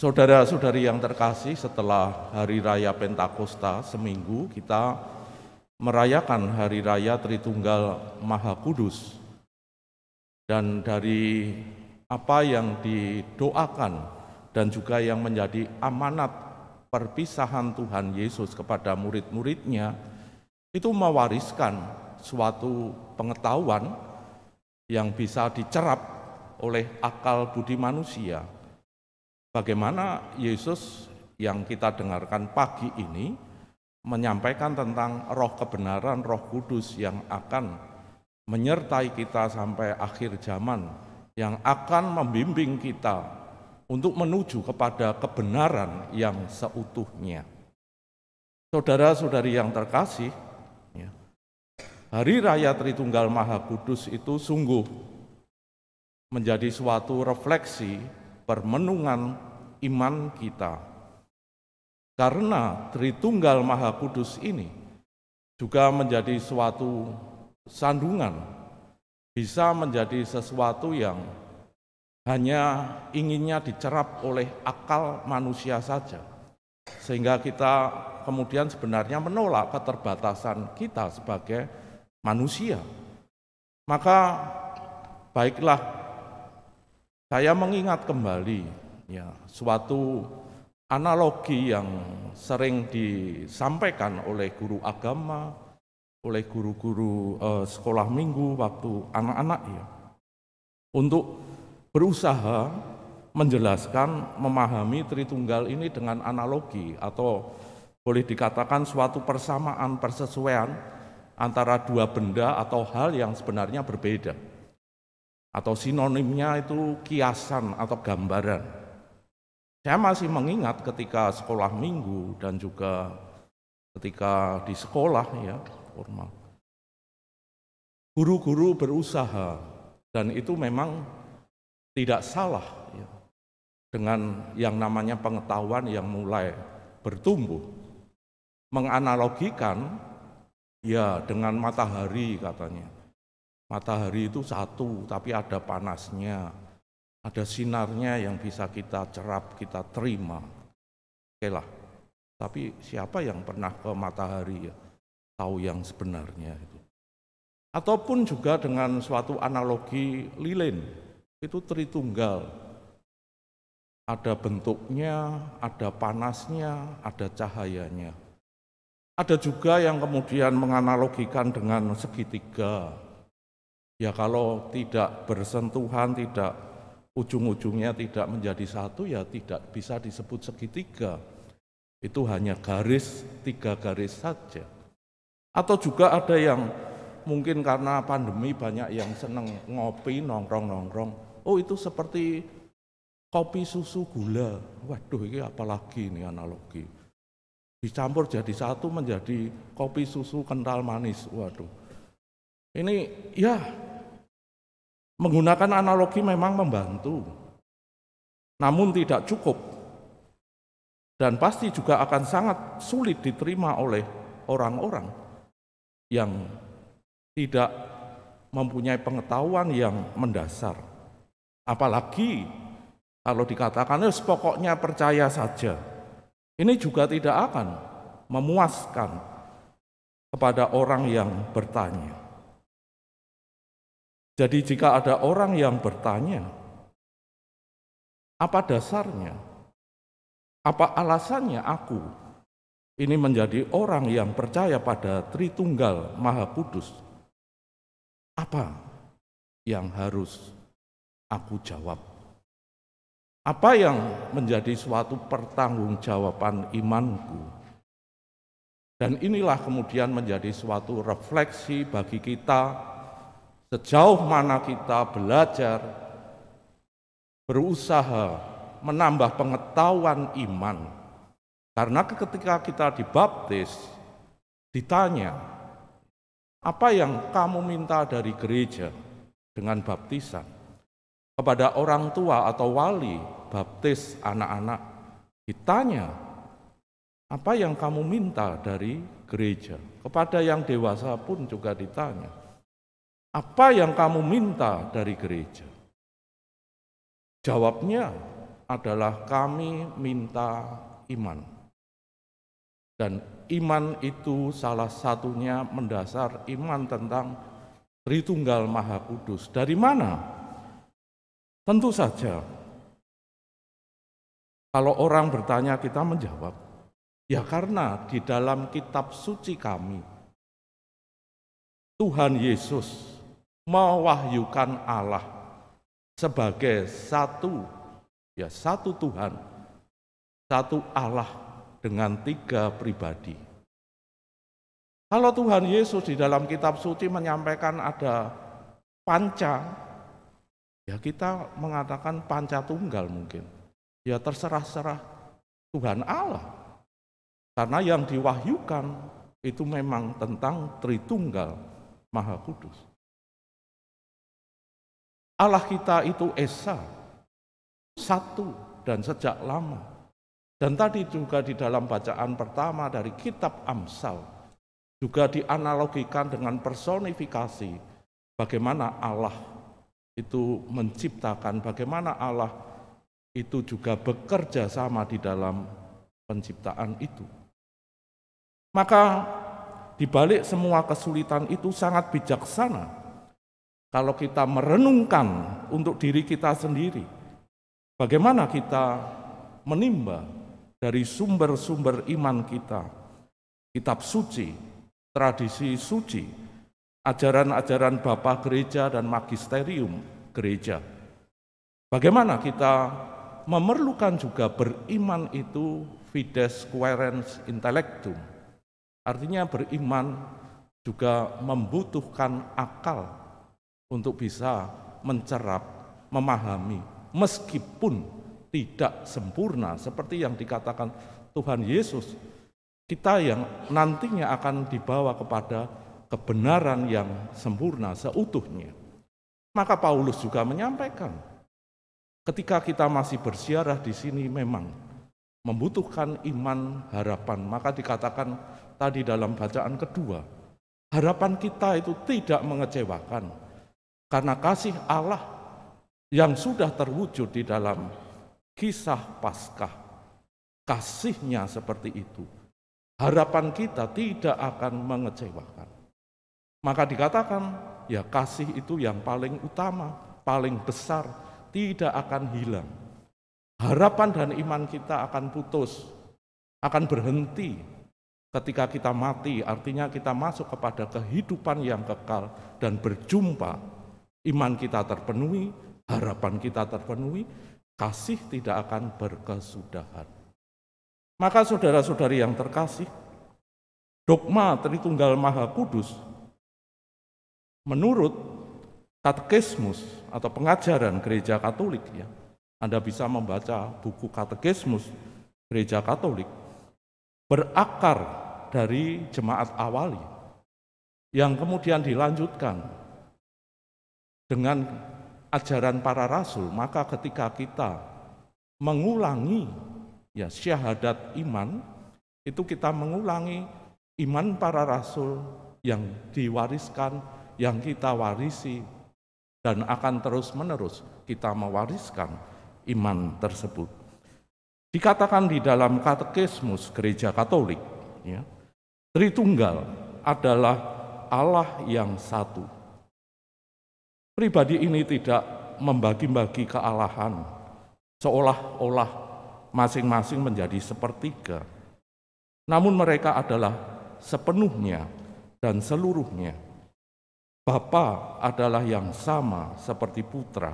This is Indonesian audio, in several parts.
Saudara-saudari yang terkasih, setelah Hari Raya Pentakosta seminggu kita merayakan Hari Raya Tritunggal Maha Kudus. Dan dari apa yang didoakan dan juga yang menjadi amanat perpisahan Tuhan Yesus kepada murid-muridnya, itu mewariskan suatu pengetahuan yang bisa dicerap oleh akal budi manusia. Bagaimana Yesus yang kita dengarkan pagi ini menyampaikan tentang roh kebenaran, roh kudus yang akan menyertai kita sampai akhir zaman, yang akan membimbing kita untuk menuju kepada kebenaran yang seutuhnya. Saudara-saudari yang terkasih, Hari Raya Tritunggal Maha Kudus itu sungguh menjadi suatu refleksi permenungan iman kita. Karena Tritunggal Maha Kudus ini juga menjadi suatu sandungan, bisa menjadi sesuatu yang hanya inginnya dicerap oleh akal manusia saja. Sehingga kita kemudian sebenarnya menolak keterbatasan kita sebagai manusia. Maka baiklah, saya mengingat kembali suatu analogi yang sering disampaikan oleh guru agama, oleh guru-guru sekolah minggu waktu anak-anak untuk berusaha menjelaskan, memahami Tritunggal ini dengan analogi, atau boleh dikatakan suatu persamaan, persesuaian antara dua benda atau hal yang sebenarnya berbeda. Atau sinonimnya itu kiasan atau gambaran. Saya masih mengingat ketika sekolah minggu dan juga ketika di sekolah formal. Guru-guru berusaha, dan itu memang tidak salah dengan yang namanya pengetahuan yang mulai bertumbuh. Menganalogikan dengan matahari katanya. Matahari itu satu, tapi ada panasnya, ada sinarnya yang bisa kita cerap, kita terima. Oke lah, tapi siapa yang pernah ke matahari tahu yang sebenarnya itu. Ataupun juga dengan suatu analogi lilin, itu Tritunggal. Ada bentuknya, ada panasnya, ada cahayanya. Ada juga yang kemudian menganalogikan dengan segitiga. Ya kalau tidak bersentuhan, tidak ujung-ujungnya tidak menjadi satu, ya tidak bisa disebut segitiga. Itu hanya garis, 3 garis saja. Atau juga ada yang mungkin karena pandemi banyak yang senang ngopi, nongkrong-nongkrong. Oh itu seperti kopi susu gula. Waduh ini apalagi ini analogi. Dicampur jadi satu menjadi kopi susu kental manis. Waduh. Ini menggunakan analogi memang membantu, namun tidak cukup, dan pasti juga akan sangat sulit diterima oleh orang-orang yang tidak mempunyai pengetahuan yang mendasar. Apalagi kalau dikatakan pokoknya percaya saja, ini juga tidak akan memuaskan kepada orang yang bertanya. Jadi jika ada orang yang bertanya, apa dasarnya? Apa alasannya aku ini menjadi orang yang percaya pada Tritunggal Maha Kudus? Apa yang harus aku jawab? Apa yang menjadi suatu pertanggungjawaban imanku? Dan inilah kemudian menjadi suatu refleksi bagi kita. Sejauh mana kita belajar, berusaha menambah pengetahuan iman. Karena ketika kita dibaptis, ditanya, apa yang kamu minta dari gereja dengan baptisan? Kepada orang tua atau wali, baptis anak-anak, ditanya, apa yang kamu minta dari gereja? Kepada yang dewasa pun juga ditanya, apa yang kamu minta dari gereja? Jawabnya adalah kami minta iman. Dan iman itu salah satunya mendasar iman tentang Tritunggal Maha Kudus. Dari mana? Tentu saja, kalau orang bertanya kita menjawab, ya karena di dalam kitab suci kami, Tuhan Yesus mewahyukan Allah sebagai satu Tuhan, satu Allah dengan 3 pribadi. Kalau Tuhan Yesus di dalam kitab suci menyampaikan ada panca, ya kita mengatakan panca tunggal mungkin. Ya terserah-serah Tuhan Allah. Karena yang diwahyukan itu memang tentang Tritunggal Maha Kudus. Allah kita itu Esa, satu dan sejak lama. Dan tadi juga di dalam bacaan pertama dari kitab Amsal, juga dianalogikan dengan personifikasi bagaimana Allah itu menciptakan, bagaimana Allah itu juga bekerja sama di dalam penciptaan itu. Maka di balik semua kesulitan itu sangat bijaksana kalau kita merenungkan untuk diri kita sendiri, bagaimana kita menimba dari sumber-sumber iman kita, kitab suci, tradisi suci, ajaran-ajaran Bapa Gereja dan magisterium gereja. Bagaimana kita memerlukan juga beriman itu fides quaerens intellectum. Artinya beriman juga membutuhkan akal untuk bisa mencerap, memahami, meskipun tidak sempurna seperti yang dikatakan Tuhan Yesus. Kita yang nantinya akan dibawa kepada kebenaran yang sempurna seutuhnya. Maka Paulus juga menyampaikan, ketika kita masih bersiarah di sini memang membutuhkan iman, harapan. Maka dikatakan tadi dalam bacaan kedua, harapan kita itu tidak mengecewakan, karena kasih Allah yang sudah terwujud di dalam kisah Paskah, kasih-Nya seperti itu. Harapan kita tidak akan mengecewakan. Maka dikatakan, ya kasih itu yang paling utama, paling besar, tidak akan hilang. Harapan dan iman kita akan putus, akan berhenti ketika kita mati, artinya kita masuk kepada kehidupan yang kekal dan berjumpa. Iman kita terpenuhi, harapan kita terpenuhi, kasih tidak akan berkesudahan. Maka saudara-saudari yang terkasih, dogma Tritunggal Maha Kudus menurut katekismus atau pengajaran Gereja Katolik, ya, Anda bisa membaca buku katekismus Gereja Katolik, berakar dari jemaat awali yang kemudian dilanjutkan dengan ajaran para rasul. Maka ketika kita mengulangi syahadat iman, itu kita mengulangi iman para rasul yang diwariskan, yang kita warisi, dan akan terus-menerus kita mewariskan iman tersebut. Dikatakan di dalam katekismus Gereja Katolik, Tritunggal adalah Allah yang satu. Pribadi ini tidak membagi-bagi kealahan, seolah-olah masing-masing menjadi sepertiga. Namun mereka adalah sepenuhnya dan seluruhnya. Bapa adalah yang sama seperti Putra,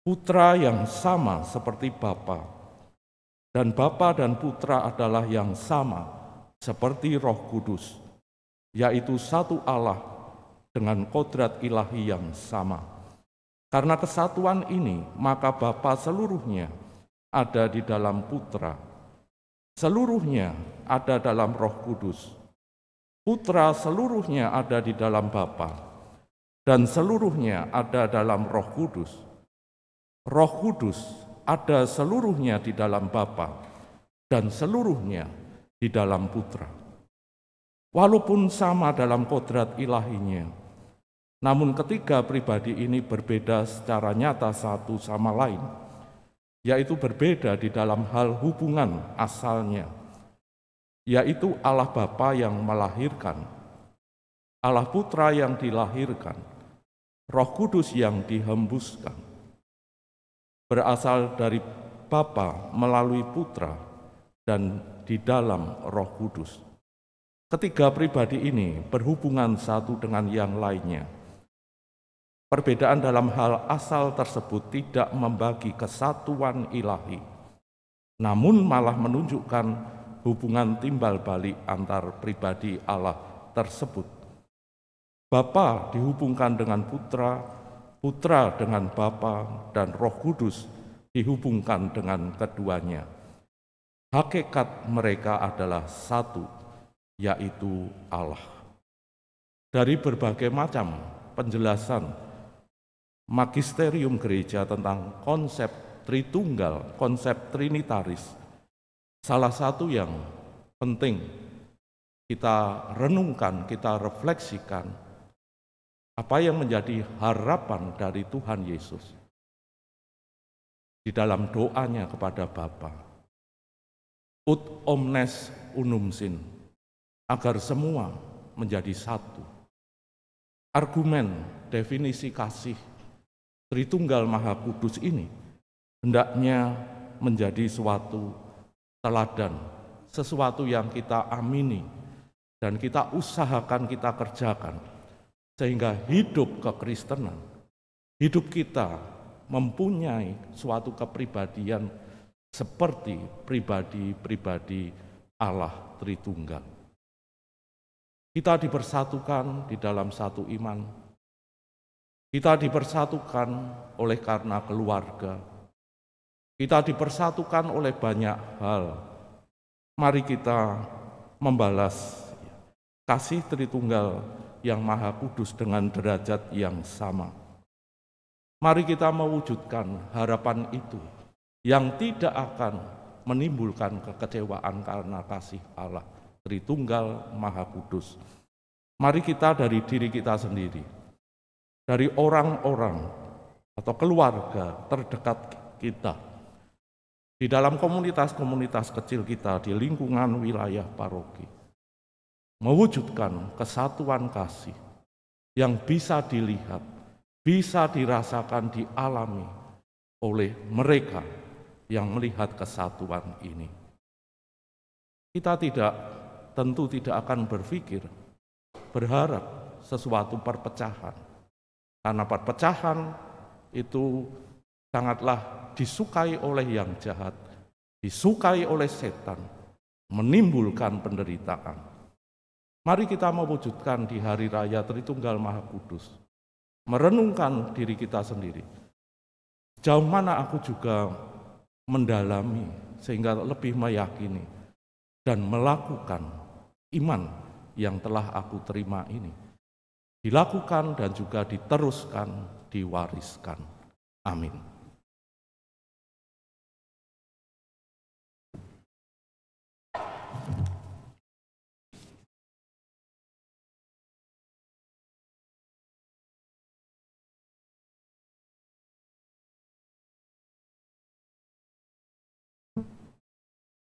Putra yang sama seperti Bapa, dan Bapa dan Putra adalah yang sama seperti Roh Kudus, yaitu satu Allah dengan kodrat ilahi yang sama. Karena kesatuan ini, maka Bapa seluruhnya ada di dalam Putra, seluruhnya ada dalam Roh Kudus, Putra seluruhnya ada di dalam Bapa, dan seluruhnya ada dalam Roh Kudus. Roh Kudus ada seluruhnya di dalam Bapa, dan seluruhnya di dalam Putra. Walaupun sama dalam kodrat ilahinya, namun ketiga pribadi ini berbeda secara nyata satu sama lain. yaitu berbeda di dalam hal hubungan asalnya, yaitu Allah Bapa yang melahirkan, Allah Putra yang dilahirkan, Roh Kudus yang dihembuskan, berasal dari Bapa melalui Putra dan di dalam Roh Kudus. Ketiga pribadi ini berhubungan satu dengan yang lainnya. Perbedaan dalam hal asal tersebut tidak membagi kesatuan ilahi, namun malah menunjukkan hubungan timbal balik antar pribadi Allah tersebut. Bapa dihubungkan dengan Putra, Putra dengan Bapa, dan Roh Kudus dihubungkan dengan keduanya. Hakikat mereka adalah satu, yaitu Allah. Dari berbagai macam penjelasan magisterium gereja tentang konsep Tritunggal, konsep Trinitaris, salah satu yang penting kita renungkan, kita refleksikan, apa yang menjadi harapan dari Tuhan Yesus di dalam doanya kepada Bapa. Ut omnes unum sin, agar semua menjadi satu. Argumen definisi kasih Tritunggal Maha Kudus ini hendaknya menjadi suatu teladan, sesuatu yang kita amini dan kita usahakan, kita kerjakan, sehingga hidup kekristenan, hidup kita mempunyai suatu kepribadian seperti pribadi-pribadi Allah Tritunggal. Kita dipersatukan di dalam satu iman. Kita dipersatukan oleh karena keluarga. Kita dipersatukan oleh banyak hal. Mari kita membalas kasih Tritunggal yang Maha Kudus dengan derajat yang sama. Mari kita mewujudkan harapan itu yang tidak akan menimbulkan kekecewaan karena kasih Allah Tritunggal Maha Kudus. Mari kita dari diri kita sendiri, dari orang-orang atau keluarga terdekat kita, di dalam komunitas-komunitas kecil kita, di lingkungan wilayah paroki, mewujudkan kesatuan kasih yang bisa dilihat, bisa dirasakan, dialami oleh mereka yang melihat kesatuan ini. Kita tentu tidak akan berharap sesuatu perpecahan, karena perpecahan itu sangatlah disukai oleh yang jahat, disukai oleh setan, menimbulkan penderitaan. Mari kita mewujudkan di Hari Raya Tritunggal Maha Kudus, merenungkan diri kita sendiri. Sejauh mana aku juga mendalami sehingga lebih meyakini dan melakukan iman yang telah aku terima ini, dilakukan dan juga diteruskan, diwariskan. Amin.